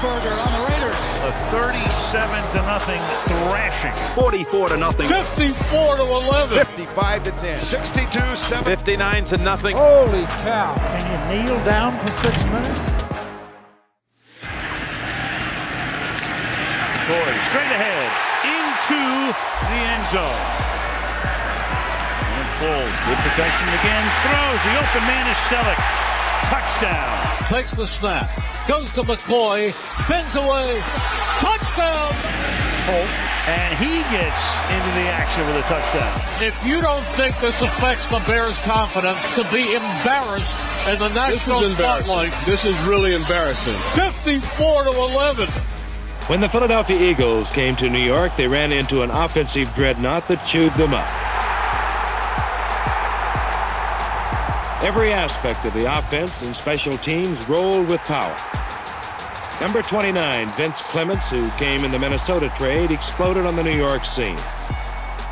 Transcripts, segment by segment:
Roethlisberger on the Raiders. A 37-0 thrashing. 44-0. 54-11. 55-10. 62-7. 59-0. Holy cow. Can you kneel down for 6 minutes? McCoy straight ahead into the end zone. And Foles, good protection again. Throws. The open man is Selleck. Touchdown. Takes the snap. Goes to McCoy. Spins away. Touchdown. And he gets into the action with a touchdown. If you don't think this affects the Bears' confidence to be embarrassed in the national spotlight, this is really embarrassing. 54-11. When the Philadelphia Eagles came to New York, they ran into an offensive dreadnought that chewed them up. Every aspect of the offense and special teams rolled with power. Number 29, Vince Clements, who came in the Minnesota trade, exploded on the New York scene.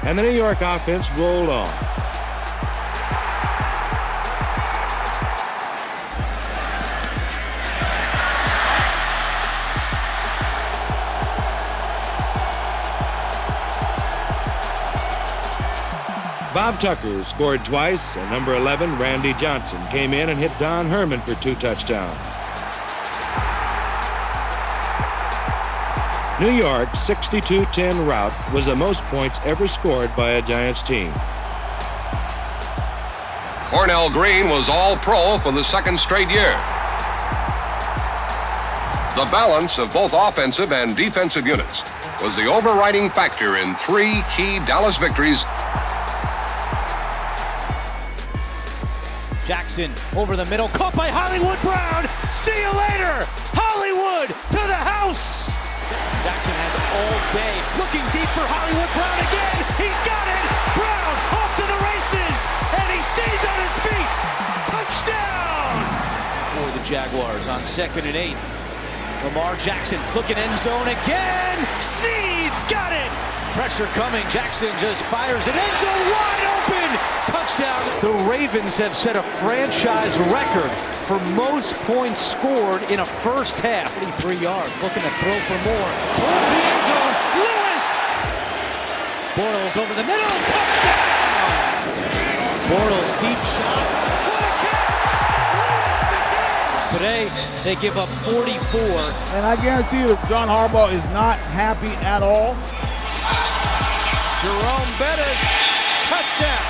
And the New York offense rolled on. Bob Tucker scored twice, and number 11, Randy Johnson, came in and hit Don Herman for 2 touchdowns. New York's 62-10 rout was the most points ever scored by a Giants team. Cornell Green was all-pro for the second straight year. The balance of both offensive and defensive units was the overriding factor in 3 key Dallas victories. Jackson over the middle, caught by Hollywood Brown. See you later, Hollywood to the house. Jackson has all day, looking deep for Hollywood Brown again. He's got it. Brown off to the races, and he stays on his feet. Touchdown for the Jaguars on 2nd and 8. Lamar Jackson looking end zone again. Sneed's got it. Pressure coming. Jackson just fires it. End zone wide open. Touchdown. The Ravens have set a franchise record for most points scored in a first half. 83 yards. Looking to throw for more. Towards the end zone. Lewis. Bortles over the middle. Touchdown. Bortles deep shot. What a catch. Lewis again. Today they give up 44. And I guarantee you John Harbaugh is not happy at all. Jerome Bettis, touchdown.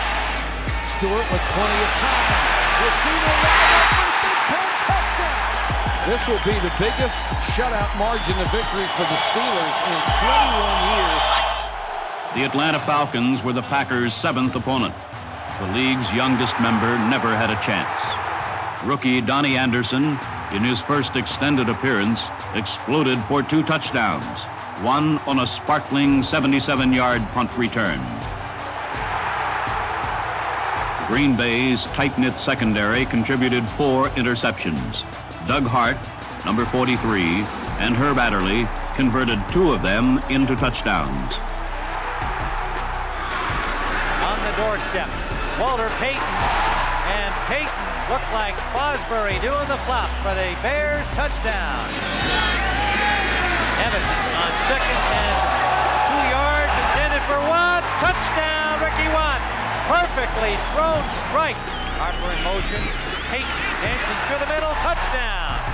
Stewart with plenty of time. Receiver wide open, big point touchdown. This will be the biggest shutout margin of victory for the Steelers in 21 years. The Atlanta Falcons were the Packers' 7th opponent. The league's youngest member never had a chance. Rookie Donnie Anderson, in his first extended appearance, exploded for 2 touchdowns. One on a sparkling 77-yard punt return. Green Bay's tight-knit secondary contributed 4 interceptions. Doug Hart, number 43, and Herb Adderley converted 2 of them into touchdowns. On the doorstep, Walter Payton, and Payton looked like Fosbury doing the flop for the Bears touchdown. Evans on 2nd and 2 yards, intended for Watts. Touchdown, Ricky Watts. Perfectly thrown strike. Harper in motion. Payton dancing through the middle. Touchdown.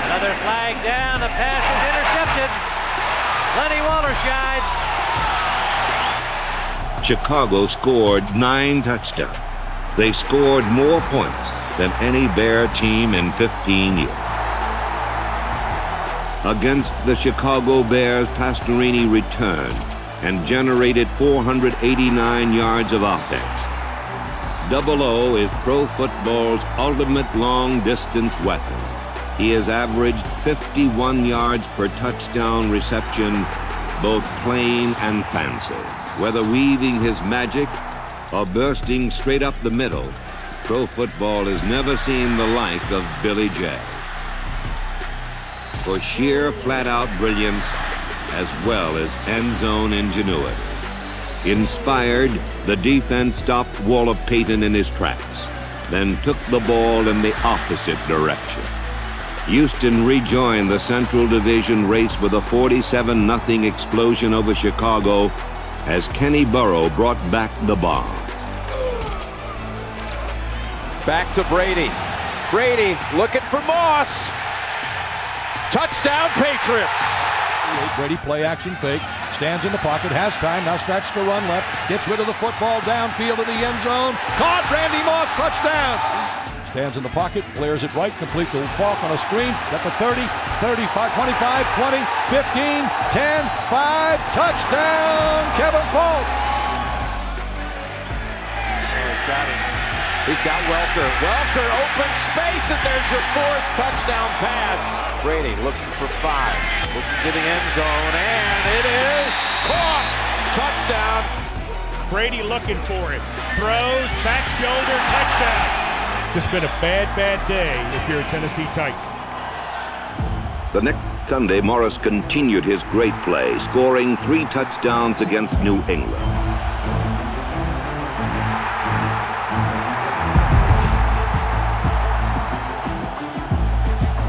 Another flag down. The pass is intercepted. Lenny Walterscheid. Chicago scored 9 touchdowns. They scored more points than any Bear team in 15 years. Against the Chicago Bears, Pastorini returned and generated 489 yards of offense. 00 is pro football's ultimate long-distance weapon. He has averaged 51 yards per touchdown reception, both plain and fancy. Whether weaving his magic or bursting straight up the middle, pro football has never seen the like of Billy J. For sheer flat-out brilliance as well as end zone ingenuity. Inspired, the defense stopped Walter Payton in his tracks, then took the ball in the opposite direction. Houston rejoined the Central Division race with a 47-0 explosion over Chicago as Kenny Burrow brought back the bomb. Back to Brady. Brady looking for Moss. Touchdown, Patriots. Brady play action fake. Stands in the pocket, has time, now starts to run left, gets rid of the football downfield to the end zone. Caught, Randy Moss, touchdown! Stands in the pocket, flares it right, complete to Falk on a screen. Got the 30, 35, 25, 20, 15, 10, 5, touchdown, Kevin Falk! Got him. He's got Welker. Welker, open space, and there's your fourth touchdown pass. Brady looking for 5. Looking to the end zone, and it is caught. Touchdown. Brady looking for it. Throws, back shoulder, touchdown. Just been a bad day if you're a Tennessee Titan. The next Sunday, Morris continued his great play, scoring 3 touchdowns against New England.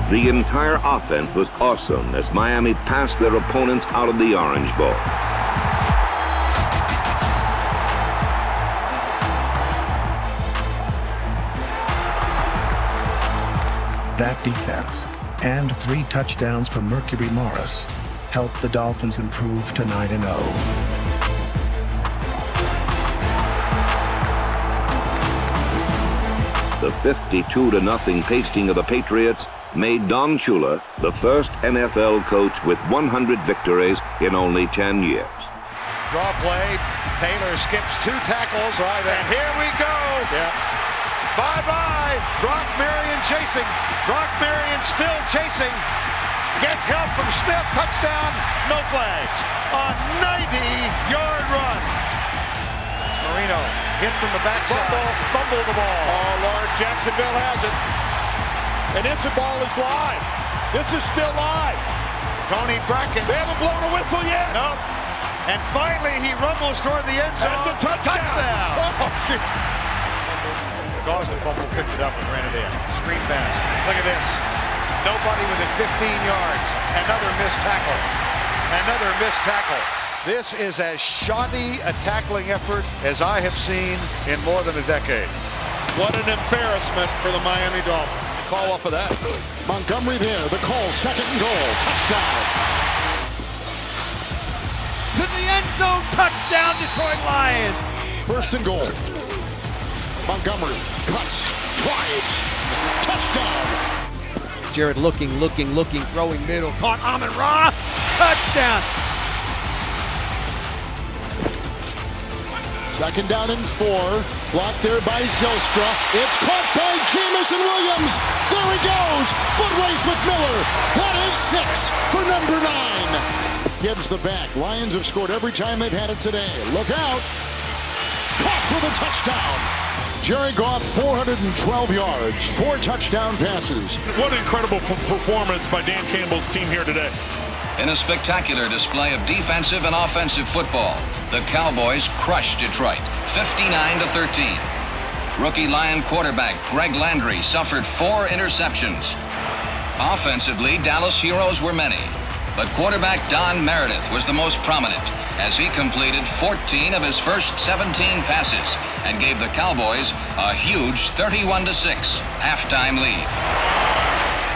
The entire offense was awesome as Miami passed their opponents out of the Orange Bowl. That defense and 3 touchdowns from Mercury Morris helped the Dolphins improve to 9-0. The 52-0 pasting of the Patriots made Don Shula the first NFL coach with 100 victories in only 10 years. Draw play. Taylor skips 2 tackles. Right, and here we go. Yep. Bye-bye. Brock Marion chasing. Brock Marion still chasing. Gets help from Smith. Touchdown. No flags. A 90-yard run. It's Marino. Hit from the backside. Fumble the ball. Oh, Lord. Jacksonville has it. And this ball is live. This is still live. Tony Brackett. They haven't blown a whistle yet. No. And finally, he rumbles toward the end zone. That's a touchdown. Oh, jeez. Gosden fumble, picked it up and ran it in. Screen pass. Look at this. Nobody within 15 yards. Another missed tackle. Another missed tackle. This is as shoddy a tackling effort as I have seen in more than a decade. What an embarrassment for the Miami Dolphins. Call off of that. Montgomery there. The call. 2nd and goal. Touchdown. To the end zone. Touchdown, Detroit Lions. 1st and goal. Montgomery cuts. Tries. Touchdown. Jared looking, throwing middle. Caught Amon-Ra. Touchdown. 2nd down and 4. Blocked there by Zylstra. It's caught by Jamison Williams. There he goes. Foot race with Miller. That is 6 for number 9. Gibbs the back. Lions have scored every time they've had it today. Look out. Caught for the touchdown. Jerry Goff, 412 yards, 4 touchdown passes. What an incredible performance by Dan Campbell's team here today. In a spectacular display of defensive and offensive football, the Cowboys crushed Detroit, 59-13. Rookie Lion quarterback Greg Landry suffered 4 interceptions. Offensively, Dallas heroes were many, but quarterback Don Meredith was the most prominent as he completed 14 of his first 17 passes and gave the Cowboys a huge 31-6 halftime lead.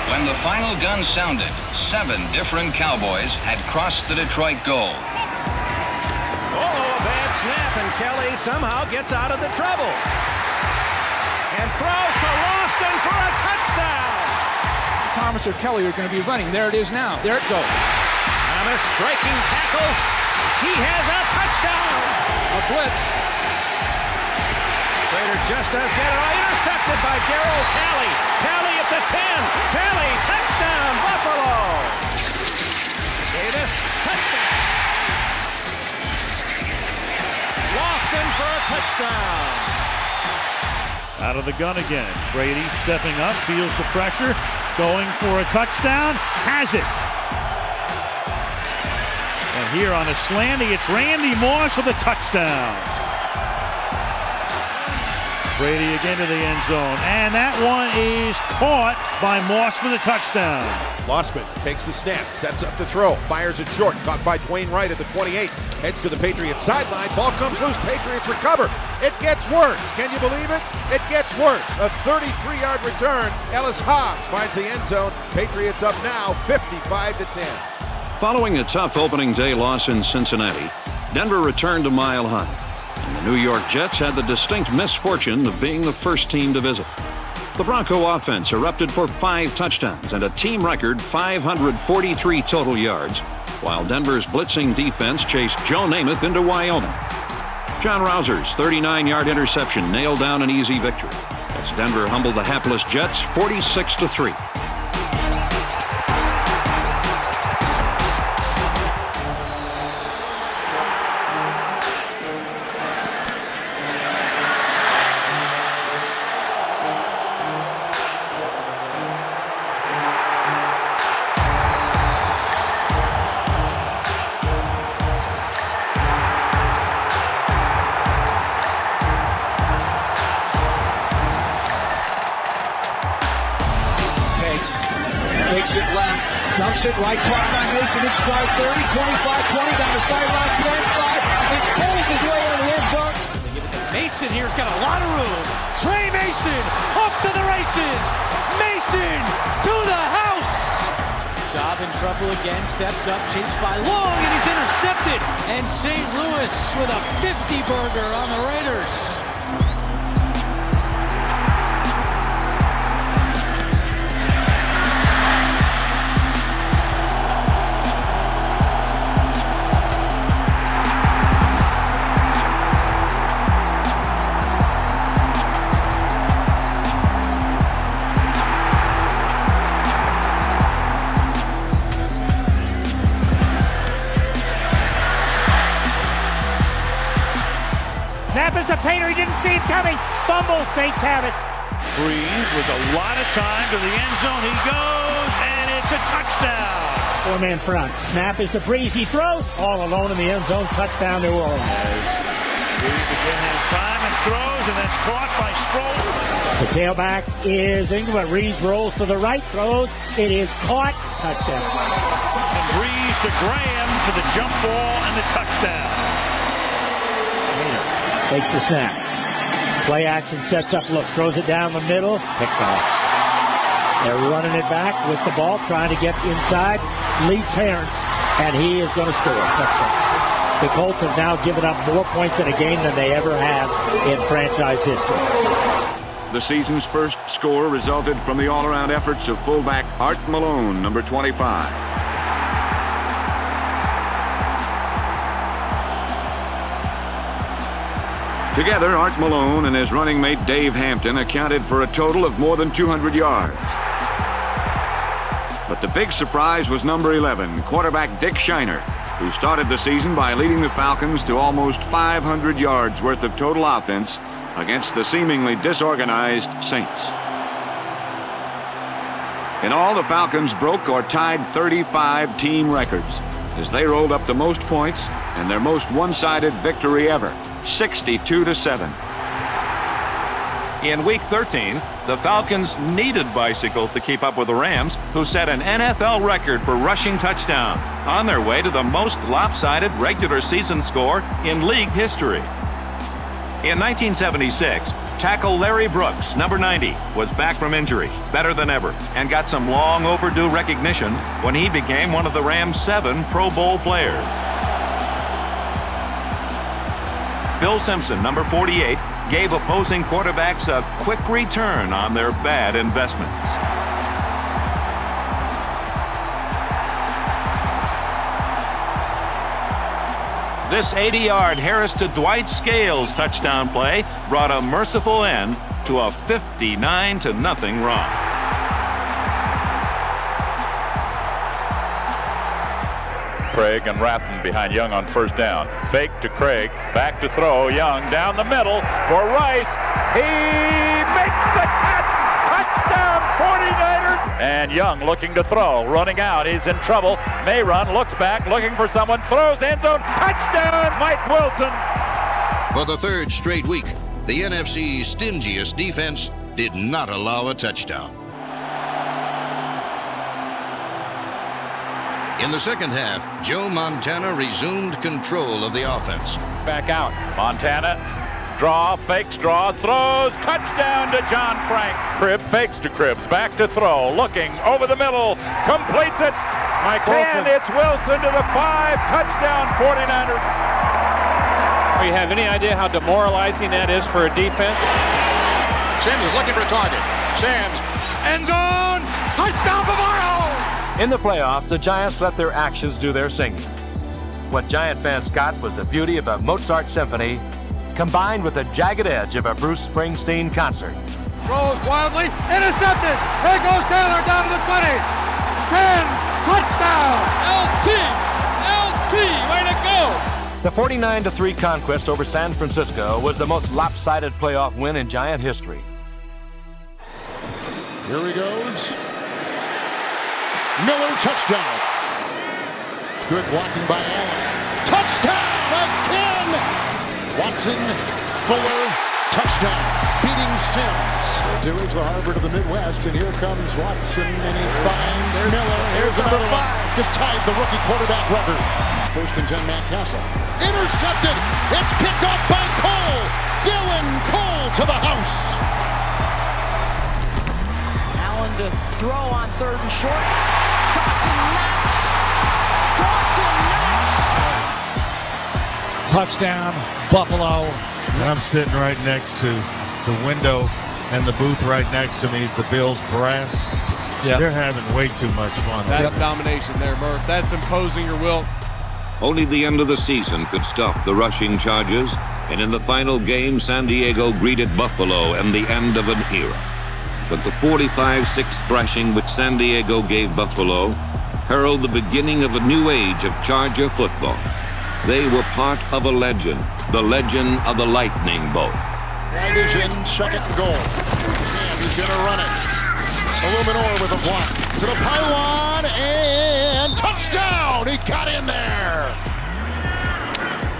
When the final gun sounded, 7 different Cowboys had crossed the Detroit goal. Oh, a bad snap, and Kelly somehow gets out of the trouble. And throws to Lofton for a touchdown. Thomas or Kelly are going to be running. There it is now. There it goes. Thomas breaking tackles. He has a touchdown. A blitz. Prater just does get it. Intercepted by Darryl Talley. Talley at the 10. Talley, touchdown, Buffalo. Davis, touchdown. Lofton for a touchdown. Out of the gun again. Brady stepping up, feels the pressure, going for a touchdown, has it. And here on a slanty, it's Randy Moss with a touchdown. Brady again to the end zone, and that one is caught by Moss for the touchdown. Lossman takes the snap, sets up to throw, fires it short, caught by Dwayne Wright at the 28, heads to the Patriots sideline, ball comes loose, Patriots recover. It gets worse, can you believe it? It gets worse. A 33-yard return, Ellis Hobbs finds the end zone, Patriots up now 55-10. Following a tough opening day loss in Cincinnati, Denver returned to Mile High. And the New York Jets had the distinct misfortune of being the first team to visit. The Bronco offense erupted for 5 touchdowns and a team record 543 total yards, while Denver's blitzing defense chased Joe Namath into Wyoming. John Rauser's 39-yard interception nailed down an easy victory as Denver humbled the hapless Jets 46-3. Takes it left, dumps it right, clock on Mason, it's strike 30, 25, 20, down the sideline, 10, 5, and pulls his way in the end zone. Mason here's got a lot of room. Trey Mason off to the races. Mason to the house. Schaub in trouble again, steps up, chased by Long, and he's intercepted. And St. Louis with a 50-burger on the Raiders. Snap is to Pater. He didn't see it coming. Fumble. Saints have it. Breeze with a lot of time to the end zone. He goes, and it's a touchdown. 4-man front. Snap is to Breeze. He throws. All alone in the end zone. Touchdown, New Orleans. Breeze again has time and throws, and that's caught by Sproles. The tailback is Ingram. Reese rolls to the right. Throws. It is caught. Touchdown. And Breeze to Graham for the jump ball and the touchdown. Takes the snap. Play action, sets up, looks, throws it down the middle. Picked off. They're running it back with the ball, trying to get inside. Lee Terrence, and he is going to score. Touchdown. The Colts have now given up more points in a game than they ever have in franchise history. The season's first score resulted from the all-around efforts of fullback Art Malone, number 25. Together, Art Malone and his running mate Dave Hampton accounted for a total of more than 200 yards. But the big surprise was number 11, quarterback Dick Shiner, who started the season by leading the Falcons to almost 500 yards worth of total offense against the seemingly disorganized Saints. In all, the Falcons broke or tied 35 team records as they rolled up the most points and their most one-sided victory ever. 62-7. In Week 13, the Falcons needed bicycles to keep up with the Rams, who set an NFL record for rushing touchdowns, on their way to the most lopsided regular season score in league history. In 1976, tackle Larry Brooks, number 90, was back from injury, better than ever, and got some long overdue recognition when he became one of the Rams' 7 Pro Bowl players. Bill Simpson, number 48, gave opposing quarterbacks a quick return on their bad investments. This 80-yard Harris to Dwight Scales touchdown play brought a merciful end to a 59-0 run. Craig and Rathman behind Young on first down. Fake to Craig, back to throw. Young down the middle for Rice. He makes the catch. Touchdown 49ers! And Young looking to throw, running out, he's in trouble. May run, looks back, looking for someone, throws, end zone, touchdown, Mike Wilson! For the third straight week, the NFC's stingiest defense did not allow a touchdown. In the second half, Joe Montana resumed control of the offense. Back out, Montana, draw, fakes, draw, throws, touchdown to John Frank. Cribb fakes to Cribbs, back to throw, looking over the middle, completes it. Mike Wilson. And it's Wilson to the 5, touchdown 49ers. Do you have any idea how demoralizing that is for a defense? Sims is looking for a target. Sims, end zone, touchdown Bavaro! In the playoffs, the Giants let their actions do their singing. What Giant fans got was the beauty of a Mozart symphony combined with the jagged edge of a Bruce Springsteen concert. Throws wildly, intercepted. There goes Taylor down to the 20. 10, touchdown. LT, way to go. The 49-3 conquest over San Francisco was the most lopsided playoff win in Giant history. Here he goes. Miller, touchdown. Good blocking by Allen. Touchdown again! Watson, Fuller, touchdown. Beating Sims. It's the Harvard of the Midwest, and here comes Watson, and he finds Miller. There's number 5. Just tied the rookie quarterback record. 1st and 10, Matt Castle. Intercepted. It's picked up by Cole. Dylan Cole to the house. Allen to throw on 3rd and short. Dawson Knox. Touchdown, Buffalo. And I'm sitting right next to the window, and the booth right next to me is the Bills brass. Yeah. They're having way too much fun. That's domination there, Murph. That's imposing your will. Only the end of the season could stop the rushing Chargers, and in the final game, San Diego greeted Buffalo and the end of an era. But the 45-6 thrashing which San Diego gave Buffalo heralded the beginning of a new age of Charger football. They were part of a legend, the legend of the lightning bolt. Right is in, 2nd and goal. And he's going to run it. Illuminor with a block. To the pylon, and touchdown! He got in there!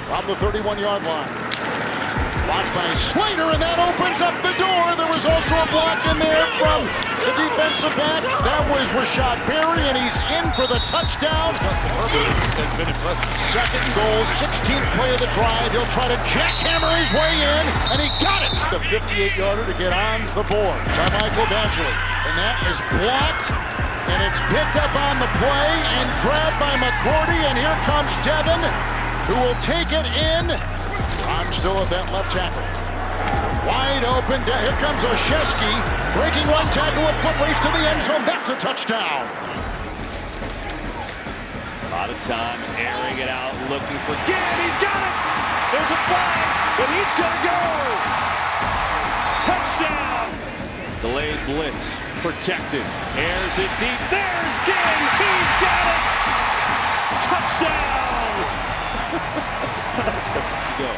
From the 31-yard line. Blocked by Slater, and that opens up the door. There was also a block in there from the defensive back. That was Rashad Berry, and he's in for the touchdown. Has been impressive. 2nd and goal, 16th play of the drive. He'll try to jackhammer his way in, and he got it. The 58-yarder to get on the board by Michael Badgley. And that is blocked, and it's picked up on the play and grabbed by McCourty, and here comes Devin, who will take it in. I'm still at that left tackle. Wide open. Here comes Oshesky. Breaking one tackle, a foot race to the end zone. That's a touchdown. A lot of time airing it out, looking for Gann. He's got it. There's a flag, and he's going to go. Touchdown. Delayed blitz, protected. Airs it deep. There's Gann. He's got it. Touchdown. Go.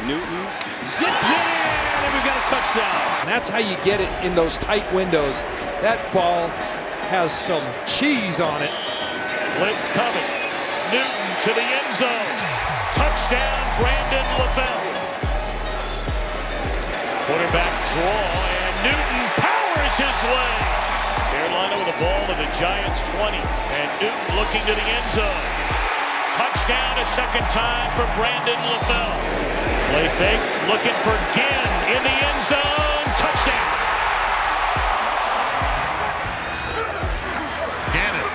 Newton zips it in, and we've got a touchdown. And that's how you get it in those tight windows. That ball has some cheese on it. Blitz coming. Newton to the end zone. Touchdown, Brandon LaFell. Quarterback draw, and Newton powers his way. Carolina with the ball to the Giants 20, and Newton looking to the end zone. Touchdown a second time for Brandon LaFell. Play fake, looking for Ginn in the end zone. Touchdown. Gannon.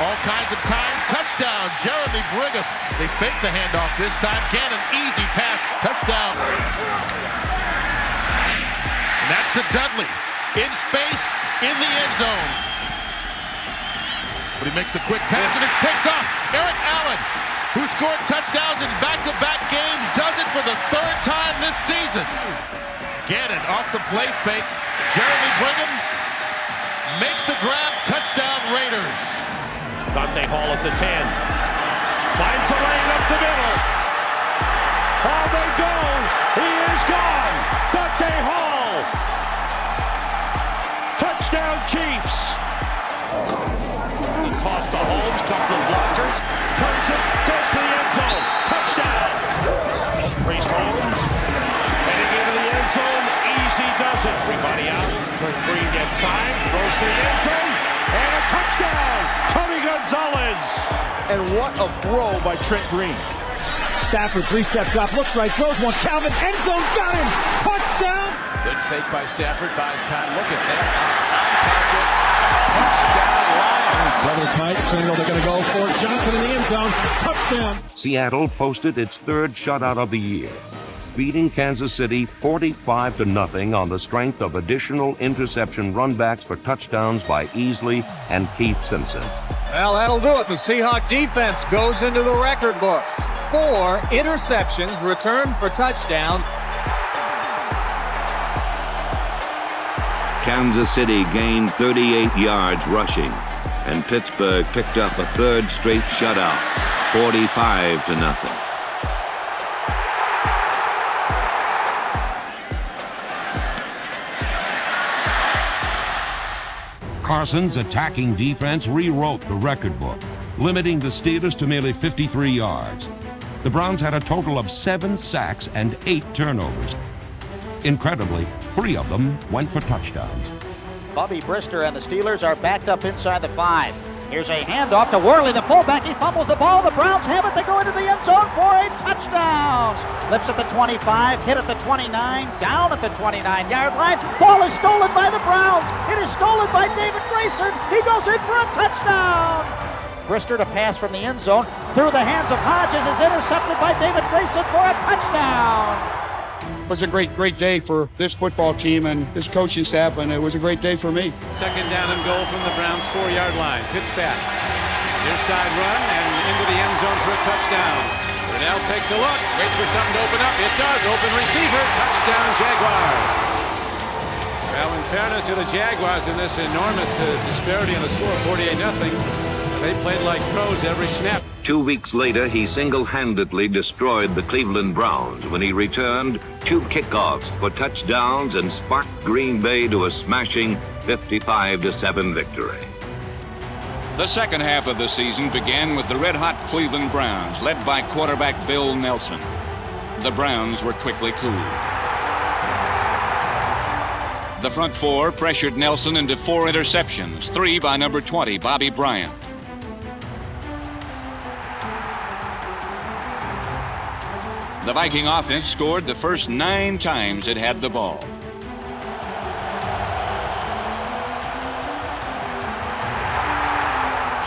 All kinds of time. Touchdown. Jeremy Brigham. They fake the handoff this time. Gannon, easy pass. Touchdown. And that's to Dudley. In space, in the end zone. But he makes the quick pass, and it's picked off. Eric Allen, who scored touchdowns in back-to-back games, does it for the 3rd time this season. Gannon off the play fake. Jeremy Brigham makes the grab. Touchdown, Raiders. Dante Hall at the 10. Finds a lane up the middle. Hall may go. He is gone. Dante Hall. Seattle Chiefs. Across the Holmes, couple of blockers, turns it, goes to the end zone, touchdown. Priest Holmes heading into the end zone, easy does it. Everybody out, Trent Green gets time, throws to the end zone, and a touchdown, Tony Gonzalez. And what a throw by Trent Green. Stafford, three-step drop, looks right, throws one, Calvin, end zone, got him, touchdown. Good fake by Stafford, buys time, look at that, on target, touchdown Lions. Double tight, single, they're going to go for Johnson in the end zone, touchdown. Seattle posted its third shutout of the year, beating Kansas City 45-0 on the strength of additional interception runbacks for touchdowns by Easley and Keith Simpson. Well, that'll do it. The Seahawks defense goes into the record books. 4 interceptions returned for touchdowns. Kansas City gained 38 yards rushing, and Pittsburgh picked up a third straight shutout, 45-0. Carson's attacking defense rewrote the record book, limiting the Steelers to merely 53 yards. The Browns had a total of 7 sacks and 8 turnovers. Incredibly, 3 of them went for touchdowns. Bobby Brister and the Steelers are backed up inside the 5. Here's a handoff to Worley, the fullback. He fumbles the ball. The Browns have it. They go into the end zone for a touchdown. Lips at the 25, hit at the 29, down at the 29-yard line. Ball is stolen by the Browns. It is stolen by David Grayson. He goes in for a touchdown. Brister to pass from the end zone through the hands of Hodges is intercepted by David Grayson for a touchdown. It was a great day for this football team and this coaching staff, and it was a great day for me. Second down and goal from the Browns' 4-yard line. Pitch back. Near side run and into the end zone for a touchdown. Brunell takes a look, waits for something to open up. It does. Open receiver. Touchdown, Jaguars. Well, in fairness to the Jaguars in this enormous disparity in the score, 48-0, they played like pros every snap. 2 weeks later, he single-handedly destroyed the Cleveland Browns when he returned 2 kickoffs for touchdowns and sparked Green Bay to a smashing 55-7 victory. The second half of the season began with the red-hot Cleveland Browns, led by quarterback Bill Nelson. The Browns were quickly cooled. The front 4 pressured Nelson into 4 interceptions, 3 by number 20, Bobby Bryant. The Viking offense scored the first 9 times it had the ball.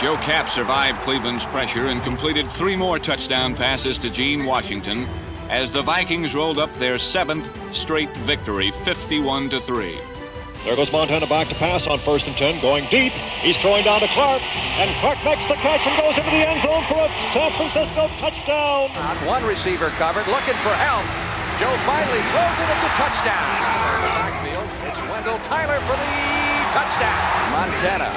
Joe Kapp survived Cleveland's pressure and completed 3 more touchdown passes to Gene Washington as the Vikings rolled up their 7th straight victory, 51-3. There goes Montana back to pass on 1st and 10, going deep. He's throwing down to Clark, and Clark makes the catch and goes into the end zone for a San Francisco touchdown. One receiver covered, looking for help. Joe finally throws it, it's a touchdown. In the backfield, it's Wendell Tyler for the touchdown. Montana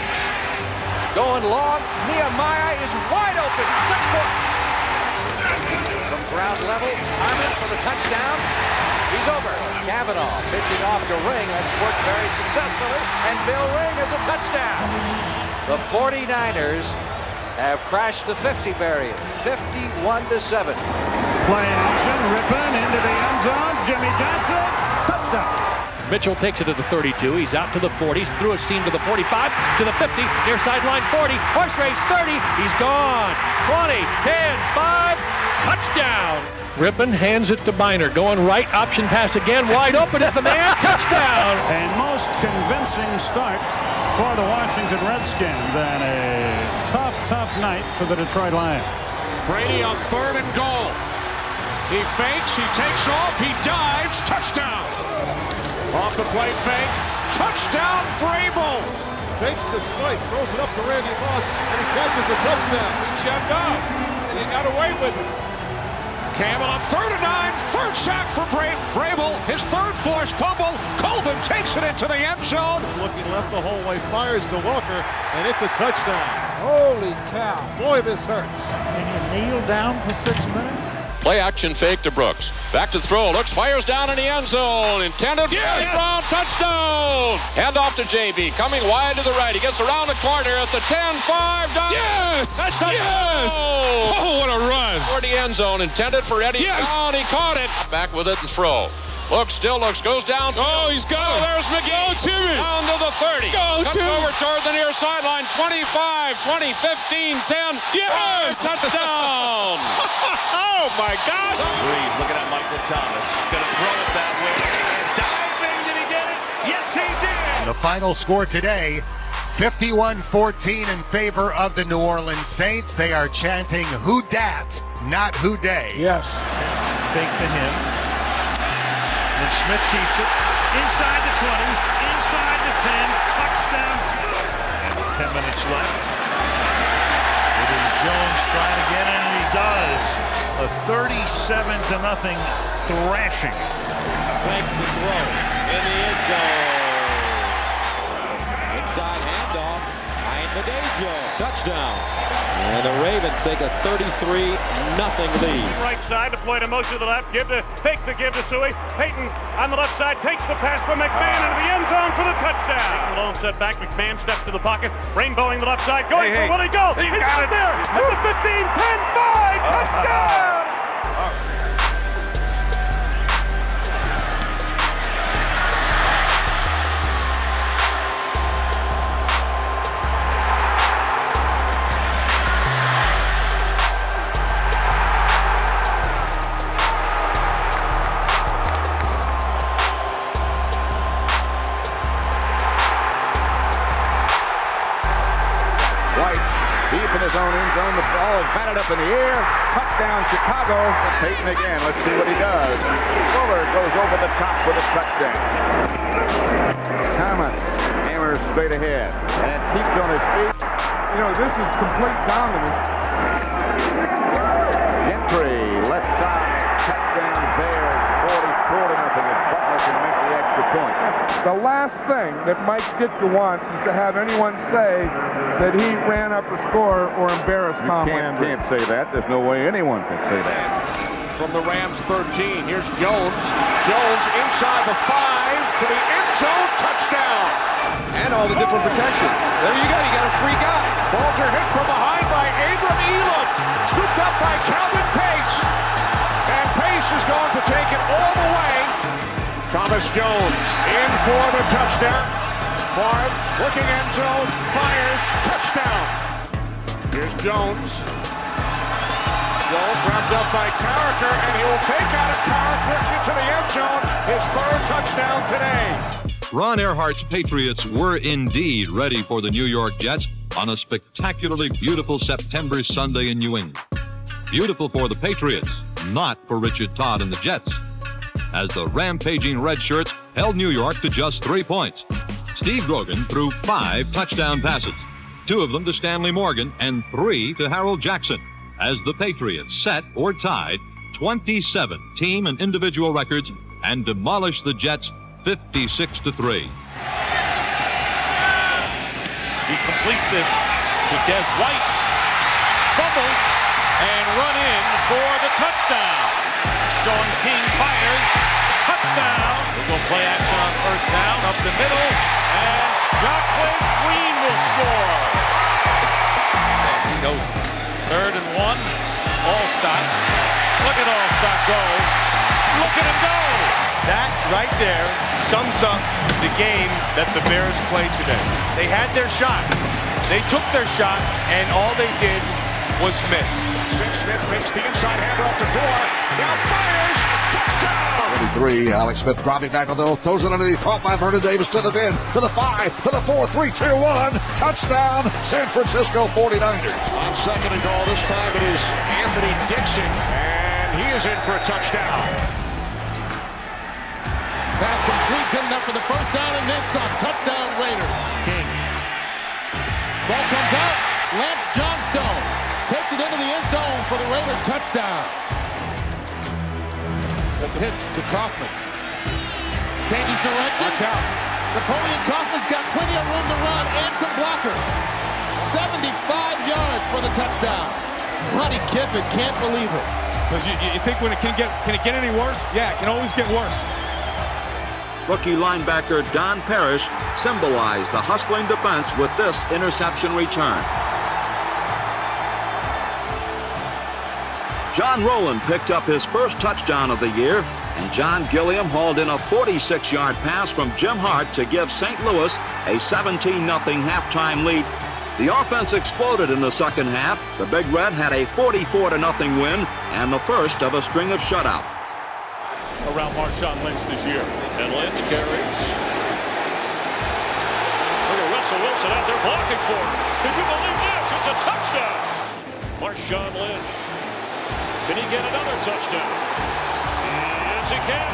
going long. Nehemiah is wide open, 6 points. From ground level, Harmon for the touchdown. He's over. Kavanaugh pitching off to Ring. That's worked very successfully. And Bill Ring is a touchdown. The 49ers have crashed the 50 barrier. 51-7. Play action, Rippon into the end zone. Jimmy Johnson, touchdown. Mitchell takes it to the 32. He's out to the 40. Through a seam to the 45, to the 50, near sideline 40. Horse race 30. He's gone. 20, 10, 5, touchdown. Rippon hands it to Biner, going right, option pass again, wide open is the man, touchdown! And most convincing start for the Washington Redskins, and a tough night for the Detroit Lions. Brady on 3rd and goal. He fakes, he takes off, he dives, touchdown! Off the play fake, touchdown Vrabel! Fakes the spike, throws it up to Randy Moss, and he catches the touchdown. He checked out, and he got away with it. Campbell on 3rd and 9, 3rd sack for Vrabel, his 3rd forced fumble. Colvin takes it into the end zone. Looking left the whole way, fires to Walker, and it's a touchdown. Holy cow. Boy, this hurts. Can you kneel down for 6 minutes? Play action fake to Brooks. Back to throw. Looks, fires down in the end zone. Intended for a Brown touchdown. Hand off to JB. Coming wide to the right. He gets around the corner at the 10-5. Down. Yes! Touchdown. Yes! Oh, what a run. For the end zone. Intended for Eddie. Yes! Brown. He caught it. Back with it and throw. Looks, still looks, goes down. Oh, he's got it. There's McGee. Go, Timmy. Down to the 30. Go, Cuts Timmy. over toward the near sideline. 25, 20, 15, 10. Yes! Touchdown. Oh, my God. Breeze looking at Michael Thomas. Going to throw it that way. And diving. Did he get it? Yes, he did. The final score today, 51-14 in favor of the New Orleans Saints. They are chanting, "Who dat, not who day." Yes. Fake to him. And Smith keeps it. Inside the 20. Inside the 10. Touchdown. And 10 minutes left. It is Jones trying again, and he does. A 37-0 thrashing. Banks the throw in the end zone. Inside handoff. Ryan Medejo. Touchdown. And the Ravens take a 33-0 lead. Right side, deploy to motion to the left. Fake the give to Suey. Peyton on the left side takes the pass from McMahon into the end zone for the touchdown. Malone set back. McMahon steps to the pocket. Rainbowing the left side. Going for Willie Go. He's got it there. At the 15, 10, 5. Touchdown. Deep in his own end zone, the ball is batted up in the air. Touchdown, Chicago. Peyton again. Let's see what he does. Fuller goes over the top for the touchdown. Thomas hammers straight ahead and keeps on his feet. You know, this is complete dominance. Gentry, left side, touchdown Bears, 44-0 as Butler can make the extra point. The last thing that Mike Ditka wants is to have anyone say that he ran up a score or embarrassed Tom Landry. You can't say that. There's no way anyone can say that. From the Rams 13, here's Jones. Jones inside the 5 to the end zone, touchdown. And all the different protections. There you go, you got a free guy. Balter hit from behind by Abram Elam. Scooped up by Calvin Pace. And Pace is going to take it all the way. Thomas Jones in for the touchdown. Favre, looking end zone, fires, touchdown. Here's Jones. Jones wrapped up by Carricker, and he will take out of Carricker into the end zone. His third touchdown today. Ron Earhart's Patriots were indeed ready for the New York Jets on a spectacularly beautiful September Sunday in New England. Beautiful for the Patriots, not for Richard Todd and the Jets, as the rampaging Red Shirts held New York to just 3 points. Steve Grogan threw 5 touchdown passes, 2 of them to Stanley Morgan and 3 to Harold Jackson, as the Patriots set or tied 27 team and individual records and demolished the Jets 56-3. He completes this to Des White. Fumbles and run in for the touchdown. Sean King fires. Touchdown. We'll go play action on first down. Up the middle. And Jacquez Green will score. He goes 3rd and 1. Allstott. Look at Allstott go. Look at him go. That right there sums up the game that the Bears played today. They had their shot. They took their shot, and all they did was miss. Smith makes the inside handoff to Gore. Now fires. Touchdown. 23. Alex Smith dropping back on the throws it underneath. Caught by Vernon Davis to the 10, to the 5, to the 4, 3, 2, 1. Touchdown, San Francisco 49ers. On second and goal, this time it is Anthony Dixon, and he is in for a touchdown. Pass complete, good enough for the first down and then some. Touchdown Raiders. King. Ball comes out. Lance Johnstone takes it into the end zone for the Raiders. Touchdown. The pitch to Kaufman. Changes direction. Watch out. Napoleon Kaufman's got plenty of room to run and some blockers. 75 yards for the touchdown. Ronnie Kiffin can't believe it. Because you think when can it get any worse? Yeah, it can always get worse. Rookie linebacker Don Parrish symbolized the hustling defense with this interception return. John Rowland picked up his first touchdown of the year, and John Gilliam hauled in a 46-yard pass from Jim Hart to give St. Louis a 17-0 halftime lead. The offense exploded in the second half. The Big Red had a 44-0 win and the first of a string of shutouts. Around Marshawn Lynch this year. And Lynch carries. Look at Russell Wilson out there blocking for him. Can you believe this? It's a touchdown. Marshawn Lynch. Can he get another touchdown? Yes, he can.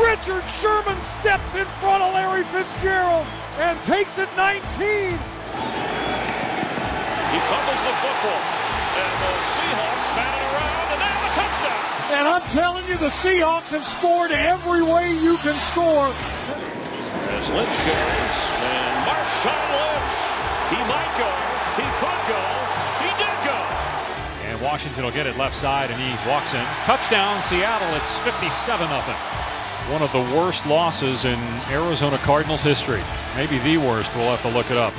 Richard Sherman steps in front of Larry Fitzgerald and takes it 19. He fumbles the football. And the Seahawks bat it around, and they have a touchdown. And I'm telling you, the Seahawks have scored every way you can score. As Lynch carries, and Marshawn Lynch. He might go. He could go. He did go. And Washington will get it left side, and he walks in. Touchdown, Seattle. It's 57-0. One of the worst losses in Arizona Cardinals history. Maybe the worst. We'll have to look it up.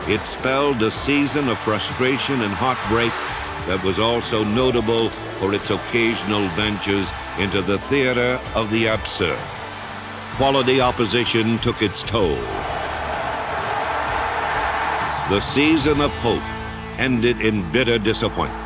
It spelled a season of frustration and heartbreak that was also notable for its occasional ventures into the theater of the absurd. Quality opposition took its toll. The season of hope ended in bitter disappointment.